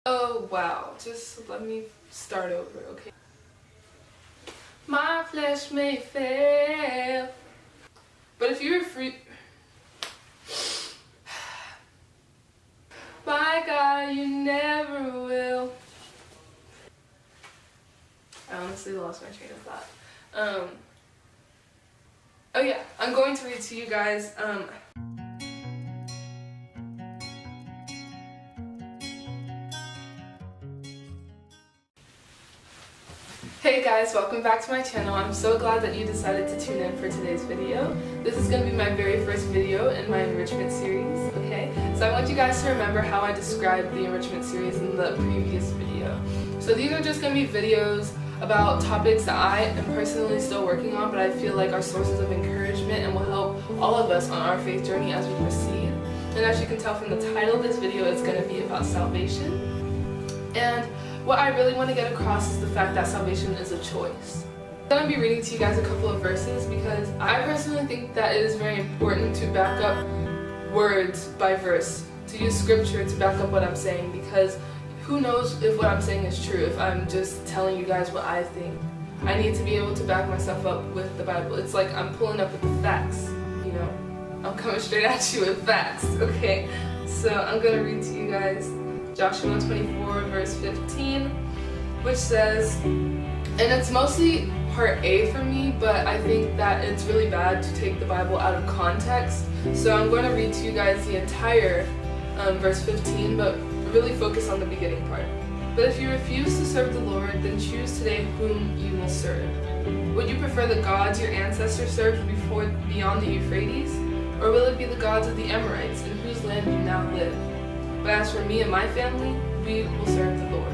Oh wow, just let me start over, okay? My flesh may fail, but if you were free, by God, you never will. I honestly lost my train of thought. Oh yeah, I'm going to read to you guys. Hey guys, welcome back to my channel. I'm so glad that you decided to tune in for today's video. This is going to be my very first video in my enrichment series, okay? So I want you guys to remember how I described the enrichment series in the previous video. So these are just going to be videos about topics that I am personally still working on, but I feel like are sources of encouragement and will help all of us on our faith journey as we proceed. And as you can tell from the title, this video is going to be about salvation. And what I really want to get across is the fact that salvation is a choice. I'm going to be reading to you guys a couple of verses because I personally think that it is very important to back up words by verse, to use scripture to back up what I'm saying, because who knows if what I'm saying is true if I'm just telling you guys what I think. I need to be able to back myself up with the Bible. It's like I'm pulling up with the facts, you know. I'm coming straight at you with facts, okay? So I'm going to read to you guys Joshua 24 verse 15, which says, and it's mostly part A for me, but I think that it's really bad to take the Bible out of context. So I'm going to read to you guys the entire verse 15, but really focus on the beginning part. But if you refuse to serve the Lord, then choose today whom you will serve. Would you prefer the gods your ancestors served beyond the Euphrates? Or will it be the gods of the Amorites, in whose land you now live? But as for me and my family, we will serve the Lord.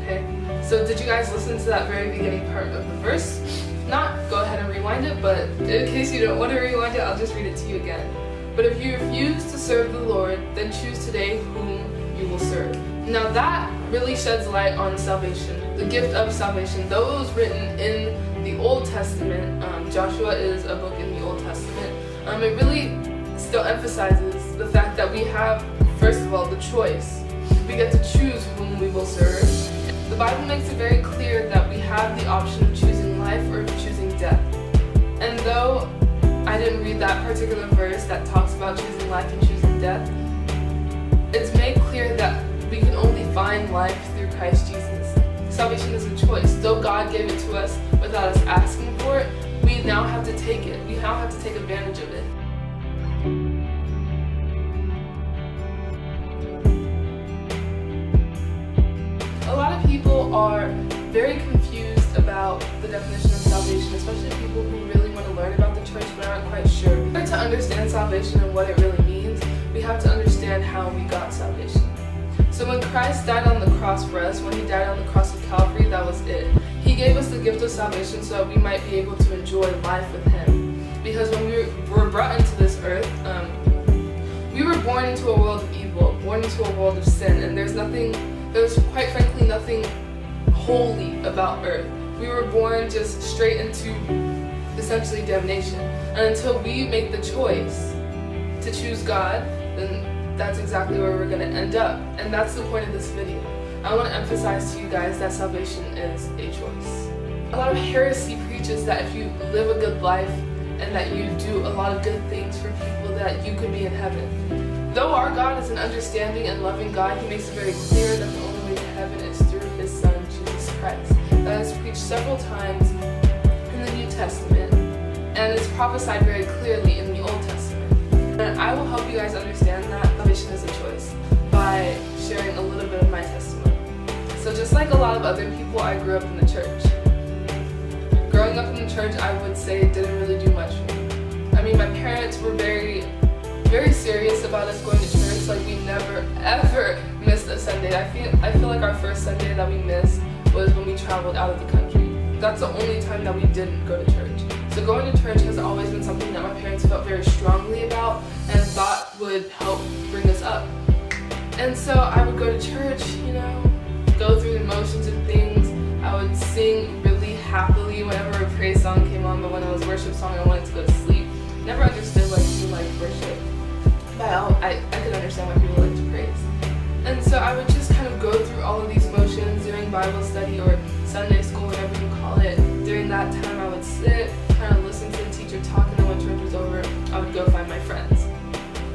Okay? So did you guys listen to that very beginning part of the verse? If not, go ahead and rewind it, but in case you don't want to rewind it, I'll just read it to you again. But if you refuse to serve the Lord, then choose today whom you will serve. Now that really sheds light on salvation, the gift of salvation. Though it was written in the Old Testament, Joshua is a book in the Old Testament, it really still emphasizes the fact that we have, first of all, the choice. We get to choose whom we will serve. The Bible makes it very clear that we have the option of choosing life or choosing death. And though I didn't read that particular verse that talks about choosing life and choosing death, it's made clear that we can only find life through Christ Jesus. Salvation is a choice. Though God gave it to us without us asking for it, we now have to take it. We now have to take advantage of it. A lot of people are very confused about the definition of salvation, especially people who really want to learn about the church but aren't quite sure. In order to understand salvation and what it really means, we have to understand how we got salvation. So when Christ died on the cross for us, when he died on the cross of Calvary, that was it. He gave us the gift of salvation so that we might be able to enjoy life with him. Because when we were brought into this earth, we were born into a world of evil, born into a world of sin, and there's quite frankly nothing holy about earth. We were born just straight into essentially damnation. And until we make the choice to choose God, then that's exactly where we're going to end up. And that's the point of this video. I want to emphasize to you guys that salvation is a choice. A lot of heresy preaches that if you live a good life and that you do a lot of good things for people, that you could be in heaven. Though our God is an understanding and loving God, he makes it very clear that the only way to heaven is through his Son, Jesus Christ. That is preached several times in the New Testament, and it's prophesied very clearly in the Old Testament. And I will help you guys understand that salvation is a choice by sharing a little bit of my testimony. So just like a lot of other people, I grew up in the church. Growing up in the church, I would say it didn't really do much for me. I mean, my parents were very serious about us going to church. Like, we never ever missed a Sunday. I feel like our first Sunday that we missed was when we traveled out of the country. That's the only time that we didn't go to church. So going to church has always been something that my parents felt very strongly about and thought would help bring us up. And so I would go to church, you know, go through the motions of things. I would sing really happily whenever a praise song came on, but when it was a worship song, I wanted to go to sleep. Never understood why people like worship. But I could understand why people like to praise. And so I would just kind of go through through all of these motions during Bible study or Sunday school, whatever you call it. During that time, I would sit, kind of listen to the teacher talk, and then when church was over, I would go find my friends.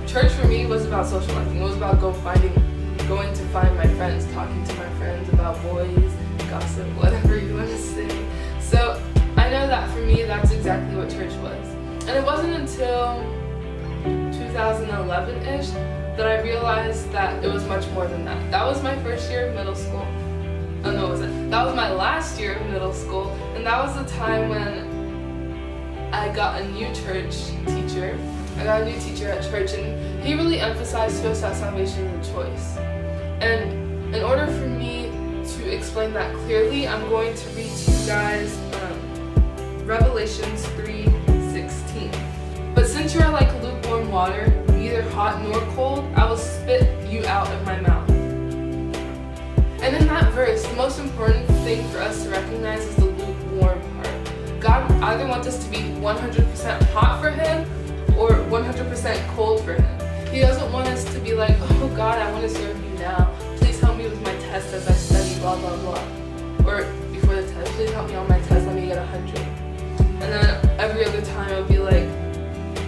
Church for me was about socializing. It was about going to find my friends, talking to my friends about boys, gossip, whatever you want to say. So I know that for me, that's exactly what church was. And it wasn't until 2011-ish that I realized that it was much more than that. That was my first year of middle school. Oh no, it wasn't. That was my last year of middle school, and that was the time when I got a new church teacher. I got a new teacher at church, and he really emphasized to us that salvation is a choice. And in order for me to explain that clearly, I'm going to read to you guys Revelations 3:16. But since you are like lukewarm water, neither hot nor cold, I will spit you out of my mouth. And in that verse, the most important thing for us to recognize is the lukewarm part. God either wants us to be 100% hot for Him or 100% cold for Him. He doesn't want us to be like, oh God, I want to serve you now. Please help me with my test as I study, blah, blah, blah. Or before the test, please help me on my test, let me get 100. And then every other time it would be like,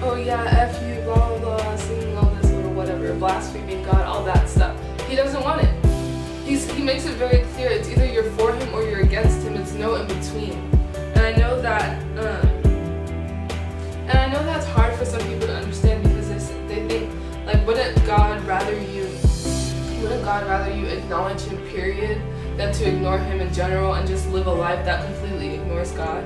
oh yeah, F you, blah, blah, blah, singing all this or whatever, blaspheming God, all that stuff. He doesn't want it. He makes it very clear. It's either you're for Him or you're against Him. It's no in between. And I know that's hard for some people to understand because they think, like, wouldn't God rather you acknowledge Him, period, than to ignore Him in general and just live a life that completely ignores God?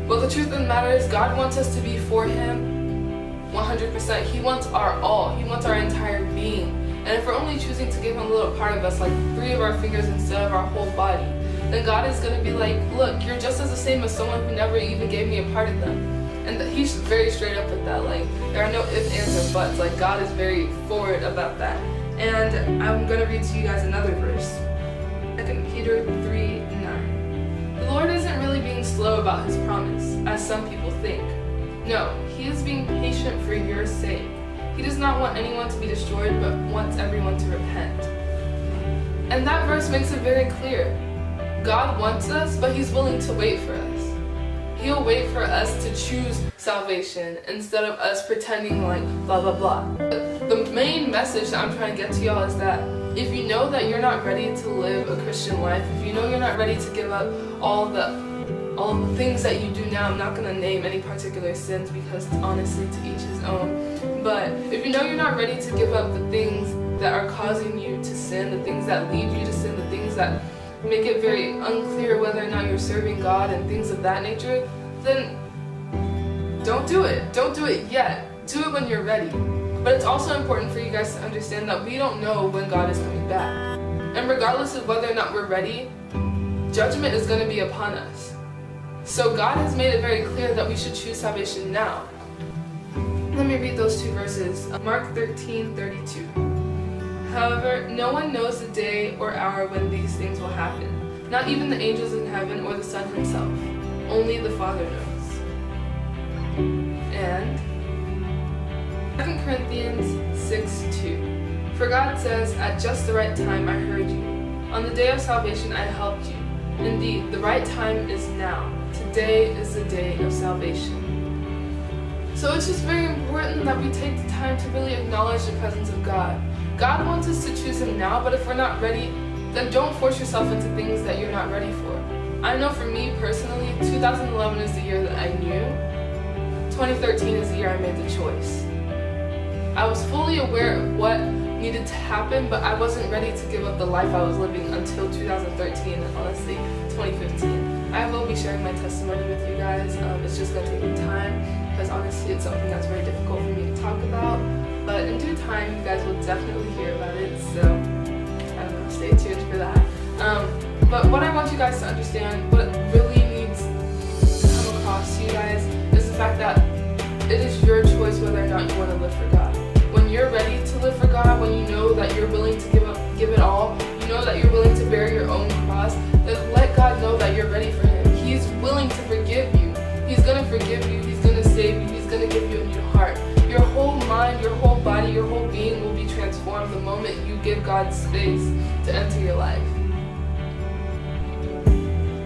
Well, the truth of the matter is God wants us to be for Him 100%. He wants our all. He wants our entire being. And if we're only choosing to give Him a little part of us, like 3 of our fingers instead of our whole body, then God is going to be like, look, you're just as the same as someone who never even gave me a part of them. And He's very straight up with that. Like, there are no ifs, ands, or buts. Like, God is very forward about that. And I'm going to read to you guys another verse. 2 Peter 3:9. The Lord isn't really being slow about His promise, as some people think. No, He is being patient for your sake. He does not want anyone to be destroyed, but wants everyone to repent. And that verse makes it very clear. God wants us, but He's willing to wait for us. He'll wait for us to choose salvation instead of us pretending like blah, blah, blah. The main message that I'm trying to get to y'all is that if you know that you're not ready to live a Christian life, if you know you're not ready to give up all the things that you do now, I'm not going to name any particular sins because honestly to each his own, but if you know you're not ready to give up the things that are causing you to sin, the things that lead you to sin, the things that make it very unclear whether or not you're serving God and things of that nature, then don't do it. Don't do it yet. Do it when you're ready. But it's also important for you guys to understand that we don't know when God is coming back. And regardless of whether or not we're ready, judgment is going to be upon us. So God has made it very clear that we should choose salvation now. Let me read those 2 verses. Mark 13:32. However, no one knows the day or hour when these things will happen. Not even the angels in heaven or the Son Himself. Only the Father knows. And 2 Corinthians 6:2. For God says, at just the right time I heard you. On the day of salvation I helped you. Indeed, the right time is now. Today is the day of salvation. So it's just very important that we take the time to really acknowledge the presence of God. God wants us to choose Him now, but if we're not ready, then don't force yourself into things that you're not ready for. I know for me personally, 2011 is the year that I knew. 2013 is the year I made the choice. I was fully aware of what needed to happen, but I wasn't ready to give up the life I was living until 2013 and honestly 2015. I will be sharing my testimony with you guys. It's just going to take me time because honestly it's something that's very difficult for me to talk about. But in due time, you guys will definitely hear about it. So, I don't know, stay tuned for that. But what I want you guys to understand, what really needs to come across to you guys, is the fact that it is your choice whether or not you want to live for God. When you're ready to live for God, when you know that you're willing to give it all, you know that you're willing to bear your own cross, then let God know that you're ready for Him. He's willing to forgive you. He's going to forgive you. He's going to save you. He's going to give you a new heart. Your whole mind, your whole body, your whole being will be transformed the moment you give God's space to enter your life.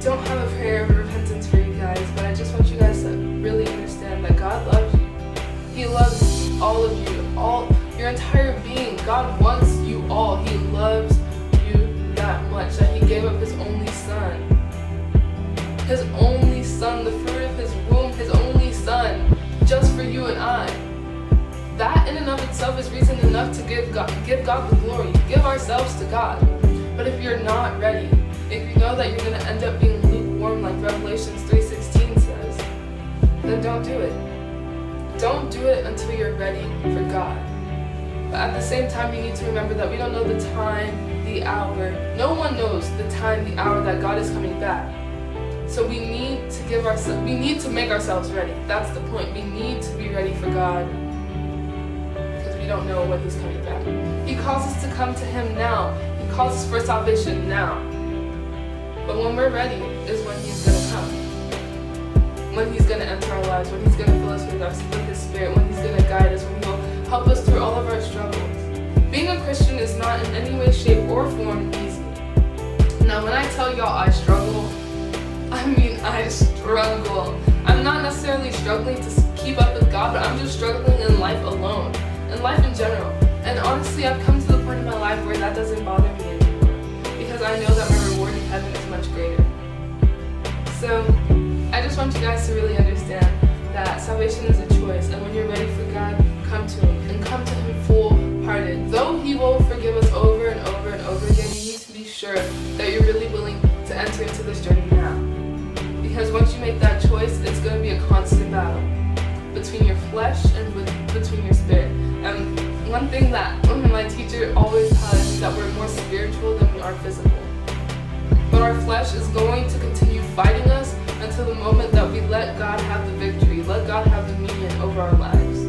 Don't have a prayer of repentance for you guys, but I just want you guys to really understand that God loves you. He loves all of you, your entire being. God wants you all. He loves you that much that He gave up His only Son. His only Son, the fruit of His womb, His only Son, just for you and I. That in and of itself is reason enough to give God the glory, give ourselves to God. But if you're not ready, if you know that you're going to end up being lukewarm like Revelations 3:16 says, then don't do it. Don't do it until you're ready for God. But at the same time, you need to remember that we don't know the time, the hour. No one knows the time, the hour that God is coming back. So we need to make ourselves ready. That's the point. We need to be ready for God because we don't know when He's coming back. He calls us to come to Him now. He calls us for salvation now. But when we're ready is when He's going to come. When He's going to enter our lives, when He's going to fill us with His Spirit, when He's going to guide us, when He will help us through all of our struggles. Being a Christian is not in any way, shape, or form easy. Now, when I tell y'all I struggle, I mean I struggle. I'm not necessarily struggling to keep up with God, but I'm just struggling in life alone, in life in general. And honestly, I've come to the point in my life where that doesn't bother me anymore, because I know that my reward in heaven is much greater. So I just want you guys to really understand that salvation is a choice, and when you're ready for God, come to Him, and come to Him full-hearted. Though He will forgive us over and over and over again, you need to be sure that you're really willing to enter into this journey now. Because once you make that choice, it's going to be a constant battle between your flesh and between your spirit. And one thing that my teacher always highlights is that we're more spiritual than we are physical. But our flesh is going to continue fighting us until the moment that we let God have the victory, let God have dominion over our lives.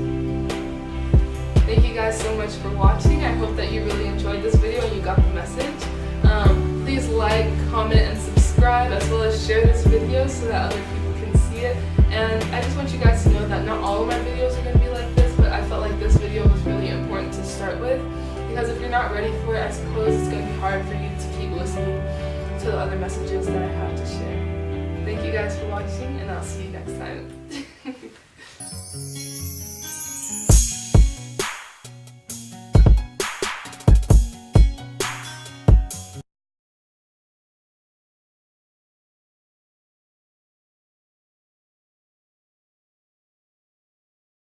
Thank you guys so much for watching. I hope that you really enjoyed this video and you got the message. Please like, comment, and subscribe, as well as share this video so that other people can see it. And I just want you guys to know that not all of my videos are going to be like this, but I felt like this video was really important to start with, because if you're not ready for it, I suppose it's going to be hard for you to keep listening to the other messages that I have to share. Thank you guys for watching, and I'll see you next time.